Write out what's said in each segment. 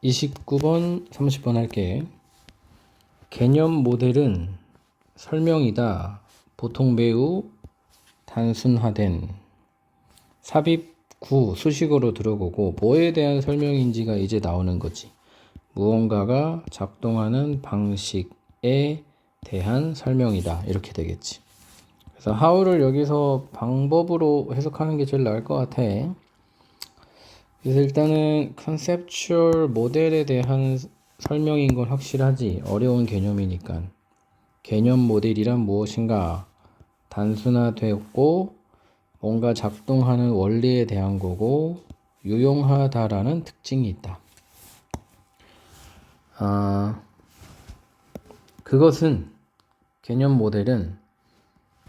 29번, 30번 할게. 개념 모델은 설명이다. 보통 매우 단순화된 삽입 구 수식어로 들어보고 뭐에 대한 설명인지가 이제 나오는 거지. 무언가가 작동하는 방식에 대한 설명이다. 이렇게 되겠지. 그래서 how를 여기서 방법으로 해석하는 게 제일 나을 것 같아. 그래서 일단은 컨셉추얼 모델에 대한 설명인 건 확실하지. 어려운 개념이니까. 개념 모델이란 무엇인가? 단순화되었고 뭔가 작동하는 원리에 대한 거고 유용하다라는 특징이 있다. 그것은 개념 모델은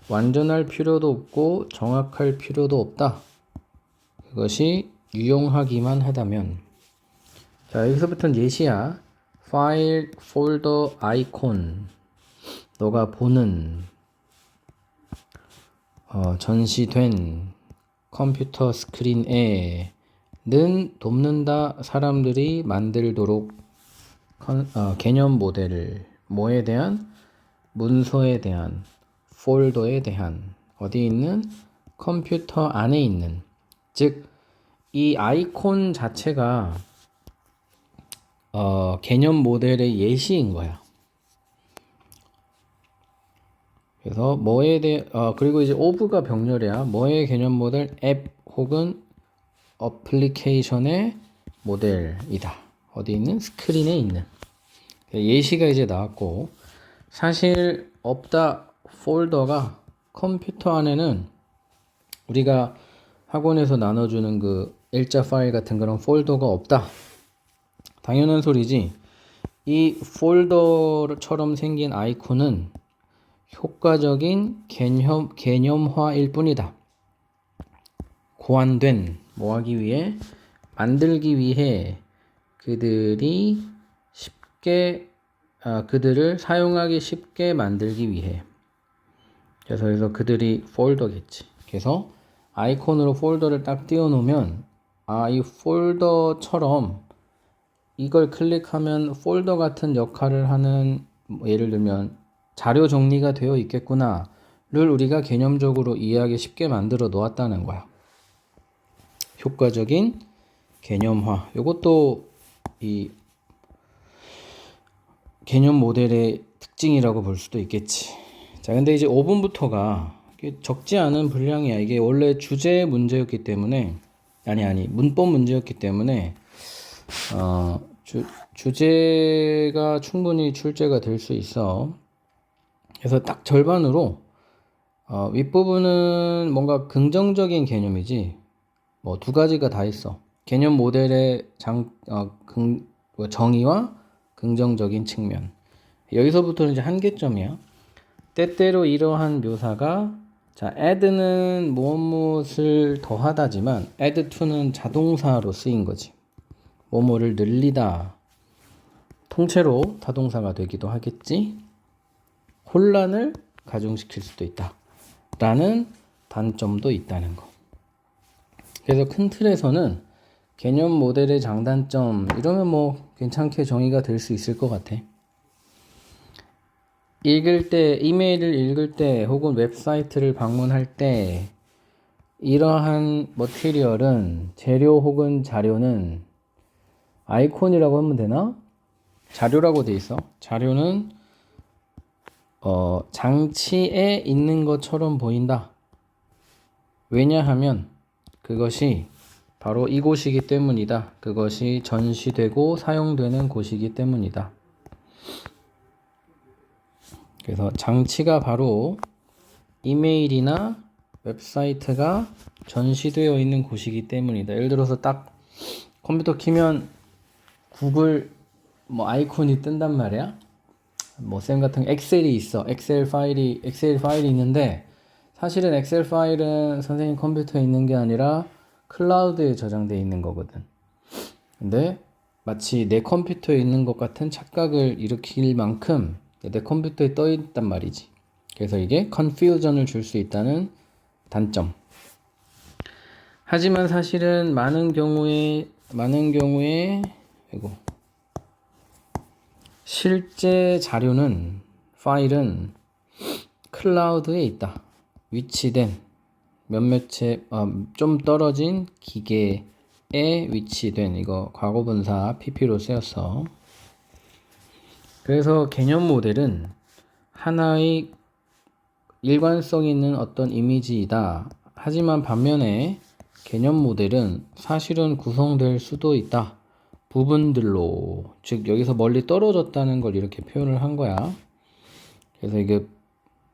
완전할 필요도 없고 정확할 필요도 없다. 그것이 유용하기만 하다면. 자, 여기서부터는 예시야. 파일, 폴더, 아이콘. 너가 보는 전시된 컴퓨터 스크린에는 돕는다. 사람들이 만들도록 개념 모델을 뭐에 대한? 문서에 대한, 폴더에 대한, 어디 있는? 컴퓨터 안에 있는. 즉, 이 아이콘 자체가 개념 모델의 예시인 거야. 그래서 뭐에 대해 그리고 이제 오브가 병렬이야. 뭐의 개념 모델? 앱 혹은 어플리케이션의 모델이다. 어디 있는? 스크린에 있는. 예시가 이제 나왔고, 사실 없다. 폴더가 컴퓨터 안에는 우리가 학원에서 나눠주는 그 일자 파일 같은 그런 폴더가 없다. 당연한 소리지. 이 폴더처럼 생긴 아이콘은 효과적인 개념화일 뿐이다. 고안된, 뭐 하기 위해? 만들기 위해 그들이 그들을 사용하기 쉽게 만들기 위해. 그래서 그들이 폴더겠지. 그래서 아이콘으로 폴더를 딱 띄워놓으면 이 폴더처럼 이걸 클릭하면 폴더 같은 역할을 하는, 예를 들면 자료 정리가 되어 있겠구나를 우리가 개념적으로 이해하기 쉽게 만들어 놓았다는 거야. 효과적인 개념화. 이것도 이 개념 모델의 특징이라고 볼 수도 있겠지. 자, 근데 이제 5분부터가 적지 않은 분량이야. 이게 원래 주제 문제였기 때문에, 문법 문제였기 때문에 주제가 충분히 출제가 될 수 있어. 그래서 딱 절반으로 윗부분은 뭔가 긍정적인 개념이지. 뭐 두 가지가 다 있어. 개념 모델의 정의와 긍정적인 측면. 여기서부터는 이제 한계점이야. 때때로 이러한 묘사가, 자, add는 무엇을 더하다지만 add to는 자동사로 쓰인 거지. 뭐뭐를 늘리다. 통째로 타동사가 되기도 하겠지. 혼란을 가중시킬 수도 있다. 라는 단점도 있다는 거. 그래서 큰 틀에서는 개념 모델의 장단점, 이러면 뭐 괜찮게 정의가 될 수 있을 것 같아. 읽을 때, 이메일을 읽을 때 혹은 웹사이트를 방문할 때 이러한 머티리얼은, 재료 혹은 자료는 아이콘이라고 하면 되나? 자료라고 돼 있어. 자료는 장치에 있는 것처럼 보인다. 왜냐하면 그것이 바로 이곳이기 때문이다. 그것이 전시되고 사용되는 곳이기 때문이다. 그래서 장치가 바로 이메일이나 웹사이트가 전시되어 있는 곳이기 때문이다. 예를 들어서 딱 컴퓨터 키면 구글 뭐 아이콘이 뜬단 말이야. 뭐 쌤 같은 엑셀이 있어. 엑셀 파일이 있는데, 사실은 엑셀 파일은 선생님 컴퓨터에 있는 게 아니라 클라우드에 저장되어 있는 거거든. 근데 마치 내 컴퓨터에 있는 것 같은 착각을 일으킬 만큼 내 컴퓨터에 떠 있단 말이지. 그래서 이게 컨퓨전을 줄 수 있다는 단점. 하지만 사실은 많은 경우에 실제 자료는 파일은 클라우드에 있다. 위치된 몇몇의 좀 떨어진 기계에 위치된 이거 과거분사 PP로 쓰였어. 그래서 개념 모델은 하나의 일관성 있는 어떤 이미지이다. 하지만 반면에 개념 모델은 사실은 구성될 수도 있다. 부분들로, 즉 여기서 멀리 떨어졌다는 걸 이렇게 표현을 한 거야. 그래서 이게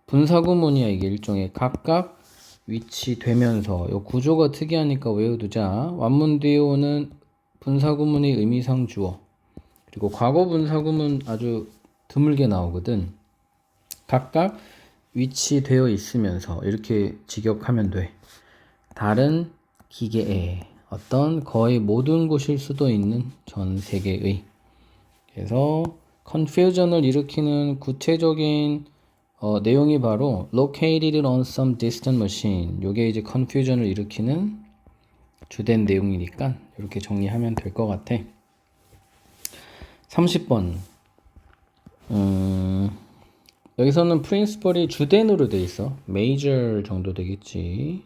분사구문이야. 이게 일종의 각각 위치되면서, 요 구조가 특이하니까 외워두자. 완문 뒤에 오는 분사구문의 의미상 주어, 그리고 과거 분사구문 아주 드물게 나오거든. 각각 위치되어 있으면서 이렇게 직역하면 돼. 다른 기계에, 어떤 거의 모든 곳일 수도 있는 전 세계의. 그래서 confusion을 일으키는 구체적인 내용이 바로 located on some distant machine. 요게 이제 confusion을 일으키는 주된 내용이니까 이렇게 정리하면 될 것 같아. 30번. 여기서는 principal이 주된으로 돼 있어. major 정도 되겠지.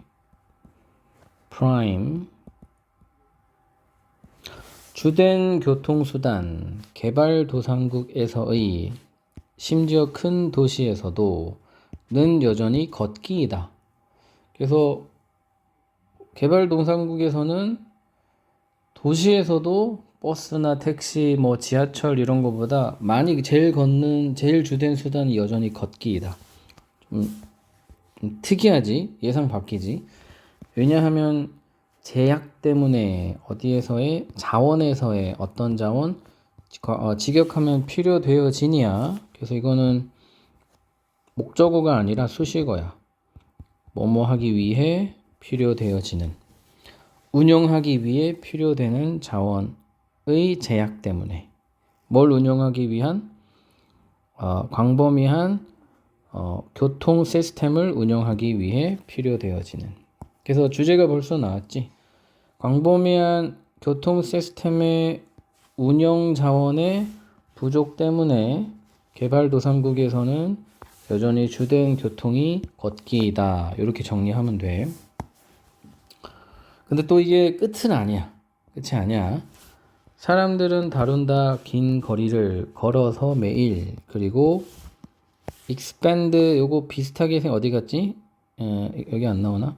prime. 주된 교통수단, 개발도상국에서의, 심지어 큰 도시에서도 는 여전히 걷기이다. 그래서 개발도상국에서는 도시에서도 버스나 택시, 뭐 지하철 이런 거보다 많이 제일 주된 수단이 여전히 걷기이다. 좀 특이하지? 예상 바뀌지? 왜냐하면 제약 때문에 어디에서의 자원에서의 어떤 자원 직역하면 필요되어지냐. 그래서 이거는 목적어가 아니라 수식어야. 뭐뭐 하기 위해 필요되어지는, 운영하기 위해 필요되는 자원의 제약 때문에. 뭘 운영하기 위한? 광범위한 교통 시스템을 운영하기 위해 필요되어지는. 그래서 주제가 벌써 나왔지. 광범위한 교통 시스템의 운영 자원의 부족 때문에 개발도상국에서는 여전히 주된 교통이 걷기이다. 이렇게 정리하면 돼. 근데 또 이게 끝은 아니야. 끝이 아니야. 사람들은 다룬다 긴 거리를 걸어서 매일. 그리고 expand, 요거 비슷하게 어디 갔지? 여기 안 나오나?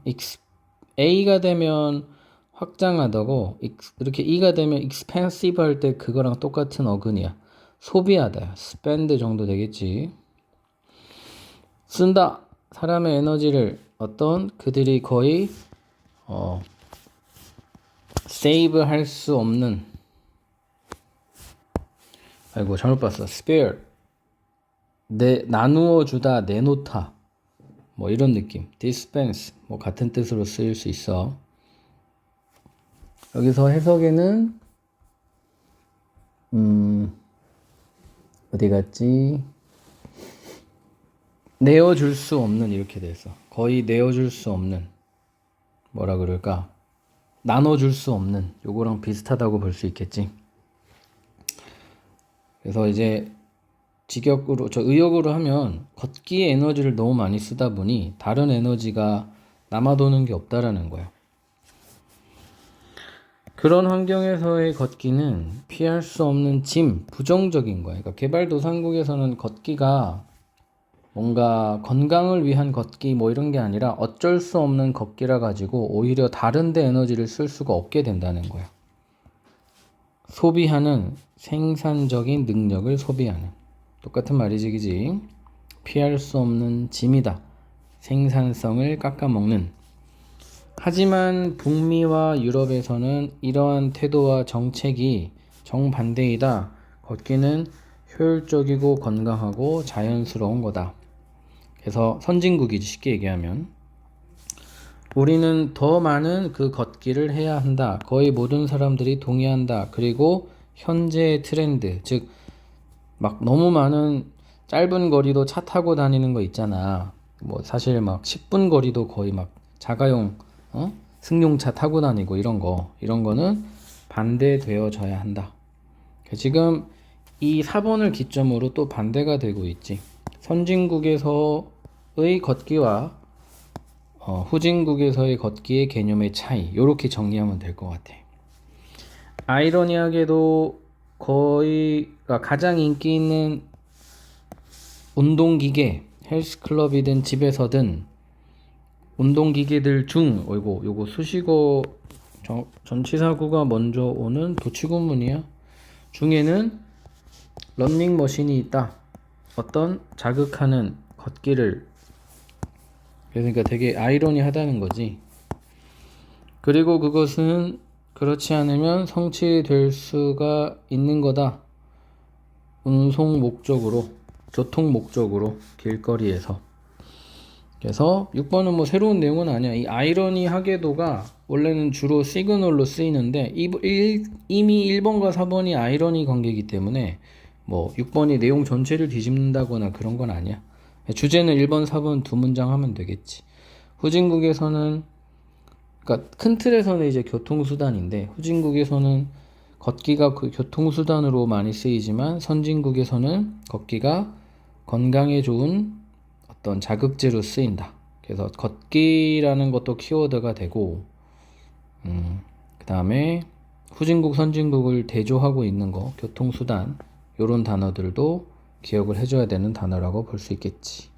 A가 되면 확장하다고, 이렇게 E가 되면 expensive 할 때 그거랑 똑같은 어근이야. 소비하다. spend 정도 되겠지. 쓴다. 사람의 에너지를 그들이 거의 save 할 수 없는, 아이고 잘못 봤어. spare. 나누어 주다, 내놓다. 뭐 이런 느낌. dispense 뭐 같은 뜻으로 쓰일 수 있어. 여기서 해석에는 어디 갔지? 내어줄 수 없는, 이렇게 돼서 거의 내어줄 수 없는, 뭐라 그럴까, 나눠줄 수 없는, 요거랑 비슷하다고 볼 수 있겠지. 그래서 이제 의역으로 하면 걷기에 에너지를 너무 많이 쓰다 보니 다른 에너지가 남아도는 게 없다라는 거야. 그런 환경에서의 걷기는 피할 수 없는 짐, 부정적인 거야. 그러니까 개발도상국에서는 걷기가 뭔가 건강을 위한 걷기 뭐 이런 게 아니라 어쩔 수 없는 걷기라 가지고 오히려 다른 데 에너지를 쓸 수가 없게 된다는 거야. 소비하는, 생산적인 능력을 소비하는. 똑같은 말이지, 그지? 피할 수 없는 짐이다. 생산성을 깎아먹는. 하지만 북미와 유럽에서는 이러한 태도와 정책이 정반대이다. 걷기는 효율적이고 건강하고 자연스러운 거다. 그래서 선진국이지, 쉽게 얘기하면. 우리는 더 많은 그 걷기를 해야 한다. 거의 모든 사람들이 동의한다. 그리고 현재의 트렌드, 즉 막 너무 많은 짧은 거리도 차 타고 다니는 거 있잖아. 뭐 사실 막 10분 거리도 거의 막 자가용 승용차 타고 다니고 이런 거는 반대되어져야 한다. 지금 이 4번을 기점으로 또 반대가 되고 있지. 선진국에서의 걷기와 후진국에서의 걷기의 개념의 차이, 이렇게 정리하면 될 것 같아. 아이러니하게도 거의 가장 인기 있는 운동기계, 헬스클럽이든 집에서든 운동기계들 중, 요거 수식어 전치사구가 먼저 오는 도치구문이야. 중에는 러닝머신이 있다. 어떤 자극하는 걷기를. 그러니까 되게 아이러니하다는 거지. 그리고 그것은 그렇지 않으면 성취될 수가 있는 거다. 운송 목적으로, 교통 목적으로, 길거리에서. 그래서 6번은 뭐 새로운 내용은 아니야. 이 아이러니하게도가 원래는 주로 시그널로 쓰이는데 이미 1번과 4번이 아이러니 관계이기 때문에 뭐 6번이 내용 전체를 뒤집는다거나 그런 건 아니야. 주제는 1번, 4번 두 문장 하면 되겠지. 후진국에서는, 그러니까 큰 틀에서는 이제 교통수단인데, 후진국에서는 걷기가 그 교통수단으로 많이 쓰이지만 선진국에서는 걷기가 건강에 좋은 어떤 자극제로 쓰인다. 그래서 걷기라는 것도 키워드가 되고, 그 다음에 후진국, 선진국을 대조하고 있는 거, 교통수단, 요런 단어들도 기억을 해줘야 되는 단어라고 볼 수 있겠지.